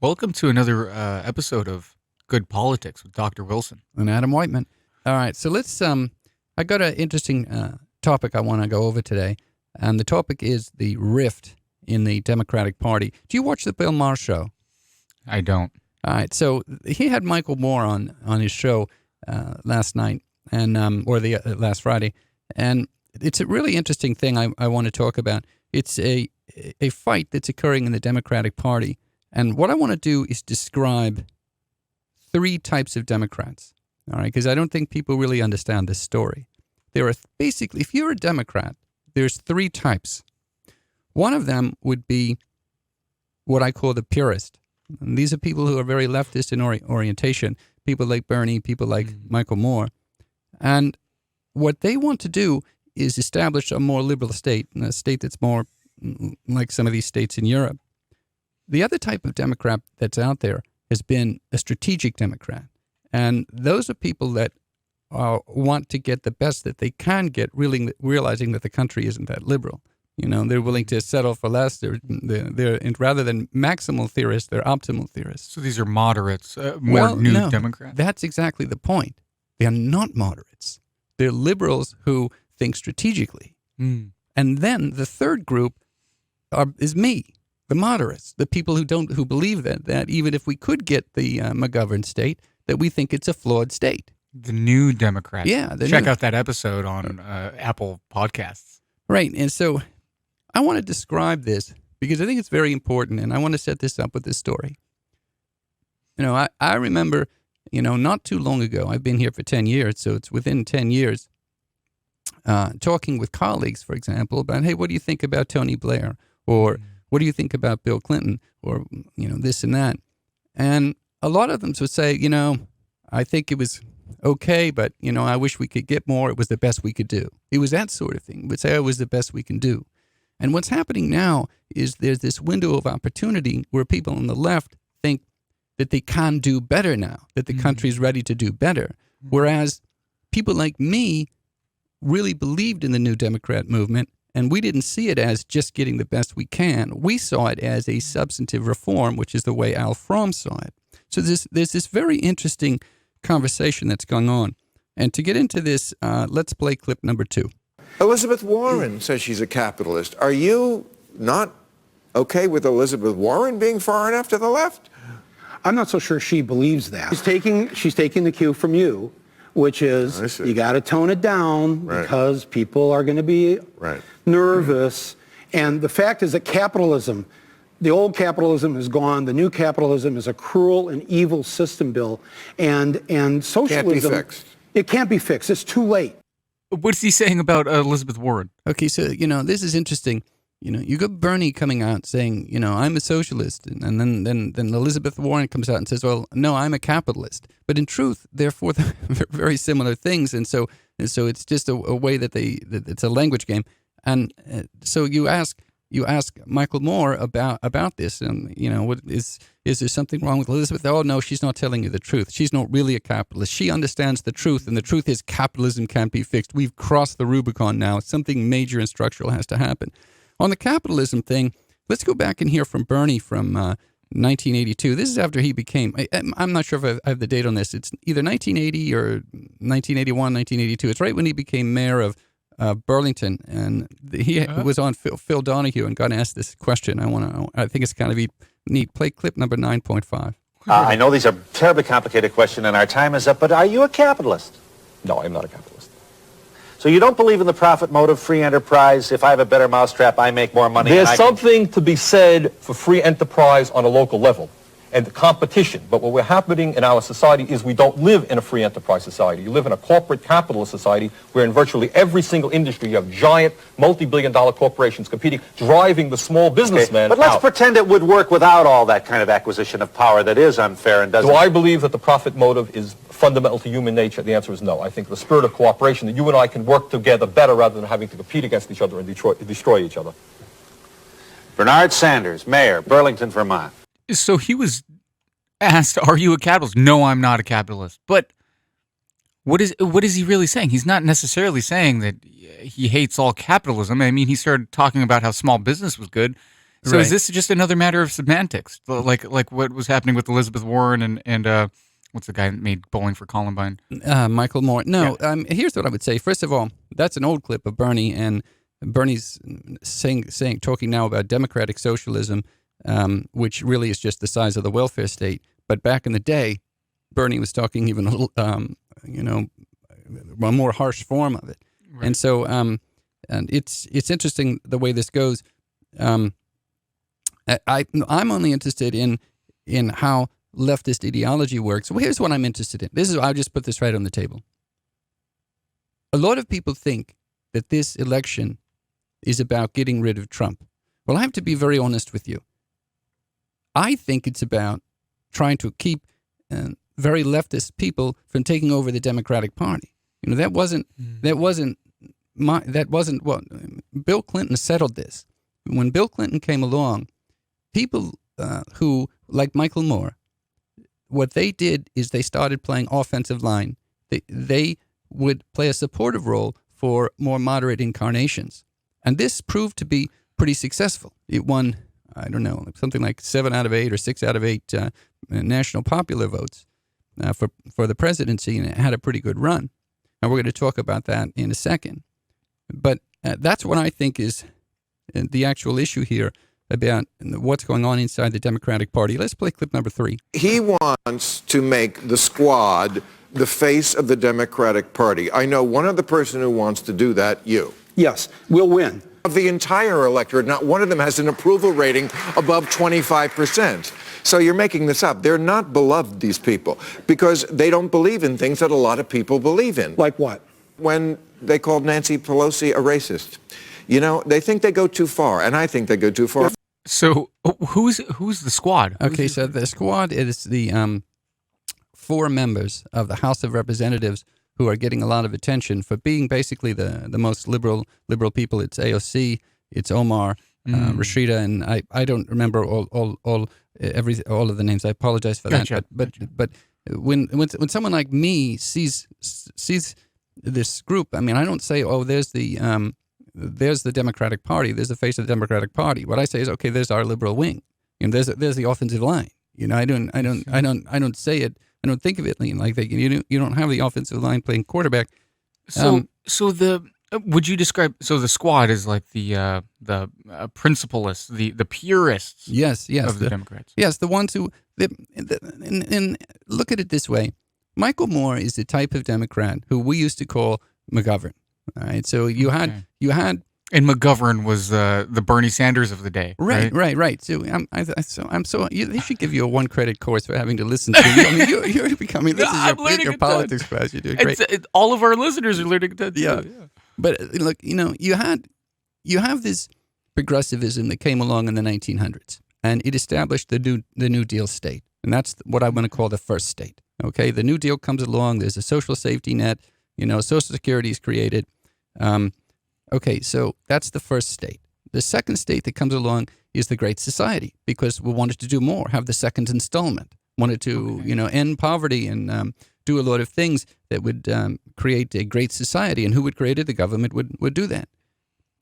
Welcome to another episode of Good Politics with Dr. Wilson. And Adam Whiteman. All right, so let's. I got an interesting topic I want to go over today, and the topic is the rift in the Democratic Party. Do you watch the Bill Maher show? I don't. All right, so he had Michael Moore on his show last night, and or the last Friday, and it's a really interesting thing I want to talk about. It's a fight that's occurring in the Democratic Party, and what I want to do is describe three types of Democrats. All right, because I don't think people really understand this story. There are basically, if you're a Democrat, there's three types. One of them would be what I call the purist. And these are people who are very leftist in orientation, people like Bernie, people like Michael Moore. And what they want to do is establish a more liberal state, a state that's more like some of these states in Europe. The other type of Democrat that's out there has been a strategic Democrat. And those are people that want to get the best that they can get, really realizing that the country isn't that liberal. You know, they're willing to settle for less. They're rather than maximal theorists, they're optimal theorists. So these are moderates, new Democrats? That's exactly the point. They're not moderates. They're liberals who think strategically. And then the third group is me, the moderates, the people who believe that even if we could get the McGovern state, that we think it's a flawed state. The new Democrats. Yeah. Check out that episode on Apple Podcasts. Right. And so I want to describe this because I think it's very important, and I want to set this up with this story. You know, I remember, not too long ago, I've been here for 10 years, so it's within 10 years, talking with colleagues, for example, about, hey, what do you think about Tony Blair? Or what do you think about Bill Clinton? Or, this and that. And a lot of them would say, I think it was okay, but, I wish we could get more. It was the best we could do. It was that sort of thing. Would say it was the best we can do. And what's happening now is there's this window of opportunity where people on the left think that they can do better now, that the country's ready to do better. Whereas people like me really believed in the New Democrat movement, and we didn't see it as just getting the best we can. We saw it as a substantive reform, which is the way Al Fromm saw it. So there's this very interesting conversation that's going on. And to get into this, let's play clip number 2. Elizabeth Warren says she's a capitalist. Are you not okay with Elizabeth Warren being far enough to the left? I'm not so sure she believes that. She's taking the cue from you, which is you got to tone it down because people are going to be nervous. And the fact is that capitalism, the old capitalism is gone. The new capitalism is a cruel and evil system, Bill. And socialism can't be fixed. It can't be fixed. It's too late. What's he saying about Elizabeth Warren? Okay, so, this is interesting. You got Bernie coming out saying, I'm a socialist. And then Elizabeth Warren comes out and says, well, no, I'm a capitalist. But in truth, they're for very similar things. And so it's just a way that it's a language game. And so you ask Michael Moore about this, and what is there something wrong with Elizabeth? Oh no, she's not telling you the truth. She's not really a capitalist. She understands the truth, and the truth is capitalism can't be fixed. We've crossed the Rubicon now. Something major and structural has to happen. On the capitalism thing, let's go back and hear from Bernie from 1982. This is after he became. I'm not sure if I have the date on this. It's either 1980 or 1981, 1982. It's right when he became mayor of Burlington, and he was on Phil Donahue and got asked this question. I think it's kind of neat. Play clip number 9.5. I know these are terribly complicated questions, and our time is up. But are you a capitalist? No, I'm not a capitalist. So you don't believe in the profit motive, free enterprise? If I have a better mousetrap, I make more money. There's something to be said for free enterprise on a local level and the competition. But what we're happening in our society is we don't live in a free enterprise society. You live in a corporate capitalist society where in virtually every single industry you have giant multi-billion-dollar corporations competing, driving the small businessman But let's out. pretend it would work without all that kind of acquisition of power that is unfair and doesn't... Do I believe that the profit motive is fundamental to human nature? The answer is no. I think the spirit of cooperation, that you and I can work together better rather than having to compete against each other and destroy each other. Bernard Sanders, Mayor, Burlington, Vermont. So he was asked, are you a capitalist? No, I'm not a capitalist. But what is he really saying? He's not necessarily saying that he hates all capitalism. I mean, he started talking about how small business was good. So is this just another matter of semantics, like what was happening with Elizabeth Warren and what's the guy that made Bowling for Columbine? Michael Moore. No, here's what I would say. First of all, that's an old clip of Bernie, and Bernie's talking now about democratic socialism, which really is just the size of the welfare state. But back in the day, Bernie was talking even a little, a more harsh form of it. Right. And so, and it's interesting the way this goes. I'm only interested in how leftist ideology works. Well, here's what I'm interested in. I'll just put this right on the table. A lot of people think that this election is about getting rid of Trump. Well, I have to be very honest with you. I think it's about trying to keep very leftist people from taking over the Democratic Party. That wasn't what Bill Clinton settled this. When Bill Clinton came along, people who, like Michael Moore, what they did is they started playing offensive line. They would play a supportive role for more moderate incarnations. And this proved to be pretty successful. It won, I don't know, something like 7 out of 8 or 6 out of 8 national popular votes for the presidency, and it had a pretty good run. And we're going to talk about that in a second. But that's what I think is the actual issue here about what's going on inside the Democratic Party. Let's play clip number 3. He wants to make the Squad the face of the Democratic Party. I know one other person who wants to do that, you. Yes, we'll win. Of the entire electorate, not one of them has an approval rating above 25%. So you're making this up. They're not beloved, these people, because they don't believe in things that a lot of people believe in. Like what? When they called Nancy Pelosi a racist. They think they go too far, and I think they go too far. So who's the Squad? Okay, so the Squad is the 4 members of the House of Representatives who are getting a lot of attention for being basically the most liberal people. It's AOC, it's Omar, Rashida, and I don't remember all of the names. I apologize for that. Gotcha. But when someone like me sees this group, I mean, I don't say, oh, there's the Democratic Party, there's the face of the Democratic Party. What I say is, okay, there's our liberal wing, there's the offensive line. I don't say it. I don't think of it like that. You don't have the offensive line playing quarterback. Would you describe the Squad is like the principalists, the purists? Yes, of the Democrats. Yes, the ones who and look at it this way. Michael Moore is the type of Democrat who we used to call McGovern. All right, so you had. And McGovern was the Bernie Sanders of the day. Right. So they should give you a 1 credit course for having to listen to you. I mean, you're becoming this is your politics class. You're doing great. All of our listeners are learning to do. Yeah. But look, you have this progressivism that came along in the 1900s, and it established the New Deal state, and that's what I want to call the first state. Okay, the New Deal comes along. There's a social safety net. Social Security is created. Okay, so that's the first state. The second state that comes along is the Great Society, because we wanted to do more, have the second installment, wanted to, end poverty and do a lot of things that would create a great society. And who would create it? The government would do that.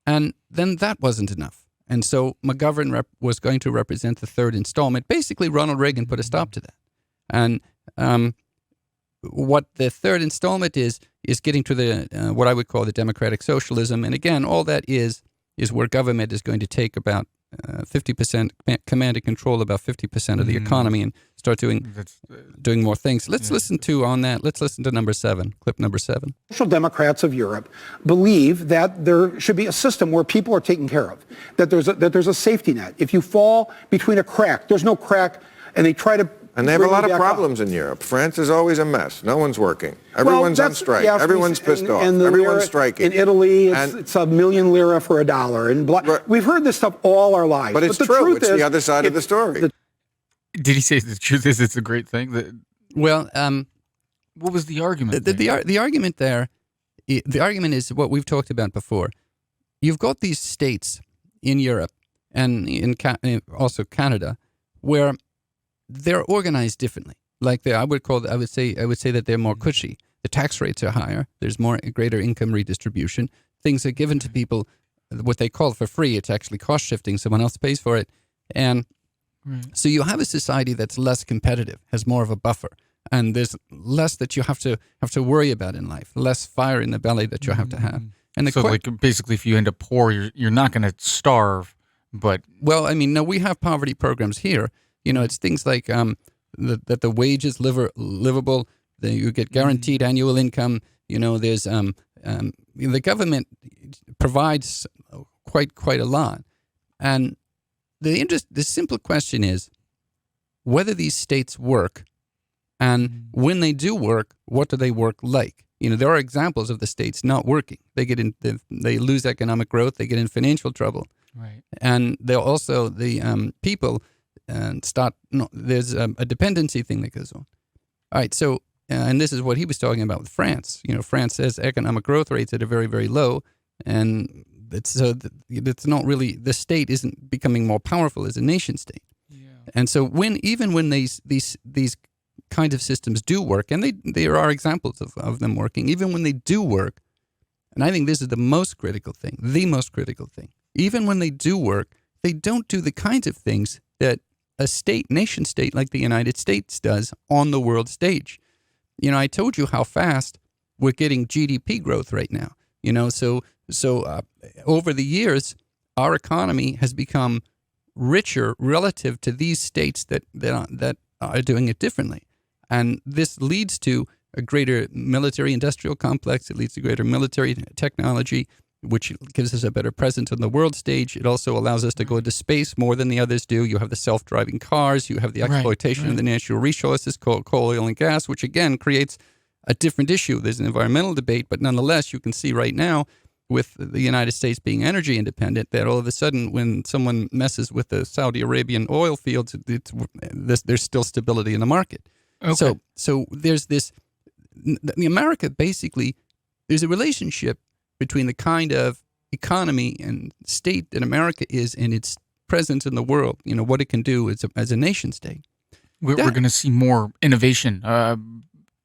And then that wasn't enough. And so McGovern was going to represent the third installment. Basically, Ronald Reagan put a stop to that. And what the third installment is getting to the what I would call the democratic socialism. And again, all that is where government is going to take about 50%, command and control about 50% of the economy and start doing more things. Let's listen to number 7, clip number 7. Social Democrats of Europe believe that there should be a system where people are taken care of, that there's a safety net. If you fall between a crack, there's no crack, and they try to. And they have a lot of problems in Europe. France is always a mess. No one's working. Everyone's on strike. Yeah, everyone's pissed off. Everyone's striking. In Italy, it's $1,000,000 lira for $1. And we've heard this stuff all our lives. But it's true. It's the other side of the story. Did he say the truth is it's a great thing? Well, what was the argument? The argument there, the argument is what we've talked about before. You've got these states in Europe and also Canada where they're organized differently. Like I would say that they're more cushy. The tax rates are higher. There's greater income redistribution. Things are given to people what they call for free. It's actually cost shifting. Someone else pays for it. And so you have a society that's less competitive, has more of a buffer. And there's less that you have to worry about in life, less fire in the belly that you have to have. And so, like, basically, if you end up poor, you're not going to starve, but... Well, I mean, no, we have poverty programs here. You know, it's things like that the wage is livable, that you get guaranteed annual income. You know, there's the government provides quite a lot. And the simple question is whether these states work, and when they do work, what do they work like? You know, there are examples of the states not working. They lose economic growth. They get in financial trouble. Right. And they're also the people there's a dependency thing that goes on. All right. So, and this is what he was talking about with France. You know, France has economic growth rates that are very, very low, and it's not really, the state isn't becoming more powerful as a nation state. Yeah. And so even when these kinds of systems do work, and there are examples of them working, even when they do work, and I think this is the most critical thing, even when they do work, they don't do the kinds of things that a nation state like the United States does on the world stage. You know, I told you how fast we're getting GDP growth right now. You know, so over the years, our economy has become richer relative to these states that are doing it differently. And this leads to a greater military industrial complex. It leads to greater military technology, which gives us a better presence on the world stage. It also allows us to go into space more than the others do. You have the self-driving cars. You have the exploitation of the natural resources, coal, oil, and gas, which again creates a different issue. There's an environmental debate, but nonetheless, you can see right now with the United States being energy independent, that all of a sudden when someone messes with the Saudi Arabian oil fields, there's still stability in the market. Okay. So there's this, America basically, there's a relationship between the kind of economy and state that America is and its presence in the world, you know, what it can do as a nation state. We're going to see more innovation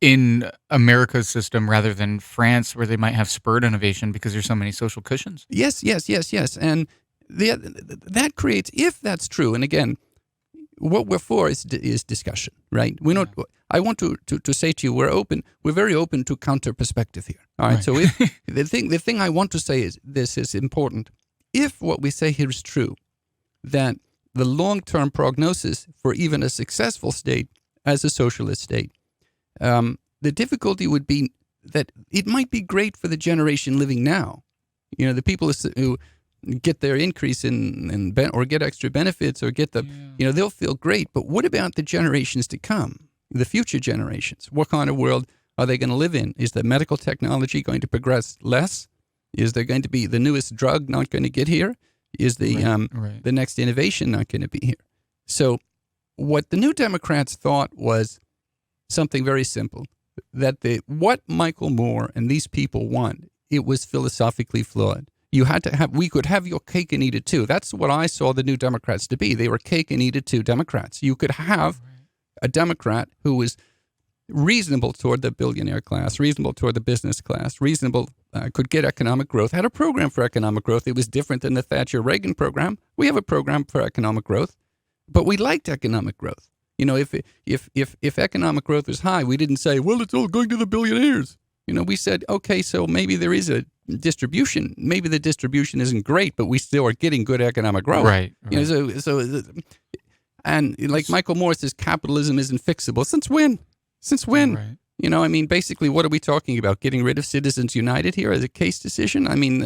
in America's system rather than France, where they might have spurred innovation because there's so many social cushions. Yes. And that creates, if that's true, and again, what we're for is discussion, right? We're not. I want to say to you, we're very open to counter perspective here. All right. So if the thing I want to say is this is important. If what we say here is true, that the long-term prognosis for even a successful state as a socialist state, the difficulty would be that it might be great for the generation living now. You know, the people who get their increase or get extra benefits or get you know, they'll feel great. But what about the generations to come, the future generations? What kind of world are they going to live in? Is the medical technology going to progress less? Is there going to be the newest drug not going to get here? Is the next innovation not going to be here? So what the New Democrats thought was something very simple, that what Michael Moore and these people want, it was philosophically flawed. We could have your cake and eat it too. That's what I saw the New Democrats to be. They were cake and eat it too Democrats. You could have a Democrat who was reasonable toward the billionaire class, reasonable toward the business class, reasonable, could get economic growth, had a program for economic growth. It was different than the Thatcher-Reagan program. We have a program for economic growth, but we liked economic growth. You know, if economic growth was high, we didn't say, well, it's all going to the billionaires. You know, we said, okay, so maybe there is a distribution. Maybe the distribution isn't great, but we still are getting good economic growth. Right. You know, and like Michael Moore says, capitalism isn't fixable. Since when? Right. You know, I mean, basically, what are we talking about? Getting rid of Citizens United here as a case decision? I mean,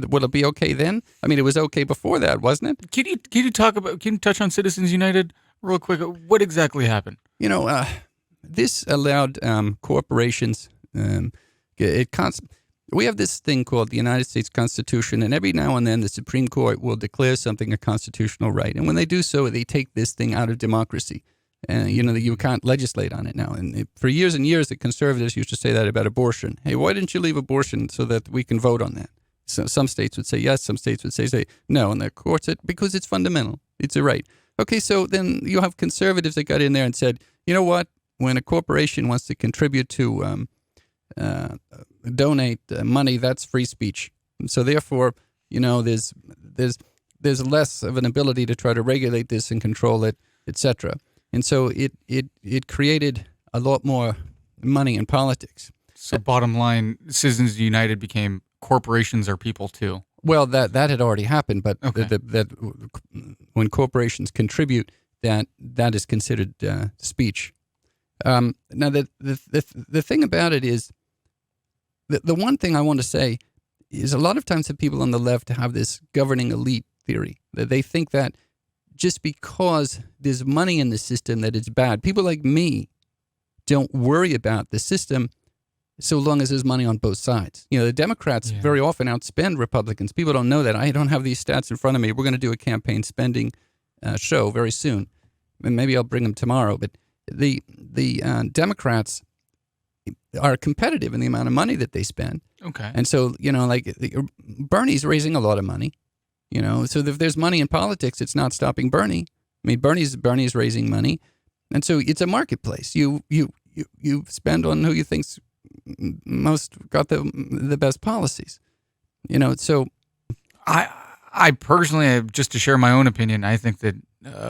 will it be okay then? I mean, it was okay before that, wasn't it? Can you touch on Citizens United real quick? What exactly happened? You know, this allowed corporations. We have this thing called the United States Constitution, and every now and then the Supreme Court will declare something a constitutional right. And when they do so, they take this thing out of democracy. And, you know, you can't legislate on it now. And for years and years, the conservatives used to say that about abortion. Hey, why didn't you leave abortion so that we can vote on that? So some states would say yes, some states would say no. And the court said, because it's fundamental. It's a right. Okay, so then you have conservatives that got in there and said, you know what? When a corporation wants to contribute to donate money, that's free speech. And so therefore, there's less of an ability to try to regulate this and control it, etc. And so it created a lot more money in politics. So bottom line, Citizens United became corporations are people too. Well, that had already happened, but Okay. that when corporations contribute, that is considered speech. Now, the thing about it is, the one thing I want to say is a lot of times the people on the left have this governing elite theory, that they think that just because there's money in the system that it's bad. People like me don't worry about the system so long as there's money on both sides. The Democrats very often outspend Republicans. People don't know that. I don't have these stats in front of me. We're going to do a campaign spending show very soon. And maybe I'll bring them tomorrow. But the Democrats are competitive in the amount of money that they spend. Okay. And so, Bernie's raising a lot of money. So if there's money in politics, it's not stopping Bernie. I mean, Bernie's raising money. And so it's a marketplace. You spend on who you think's most got the best policies. So I personally, just to share my own opinion, I think that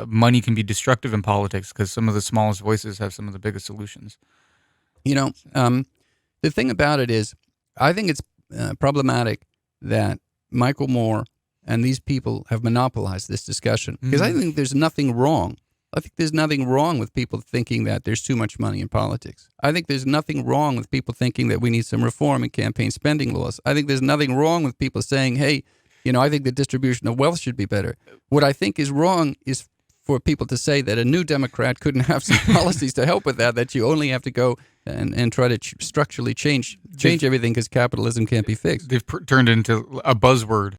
money can be destructive in politics because some of the smallest voices have some of the biggest solutions. The thing about it is, I think it's problematic that Michael Moore and these people have monopolized this discussion because I think there's nothing wrong. I think there's nothing wrong with people thinking that there's too much money in politics. I think there's nothing wrong with people thinking that we need some reform in campaign spending laws. I think there's nothing wrong with people saying, hey, I think the distribution of wealth should be better. What I think is wrong is for people to say that a new Democrat couldn't have some policies to help with that you only have to go and try to structurally change everything because capitalism can't be fixed. They've turned into a buzzword.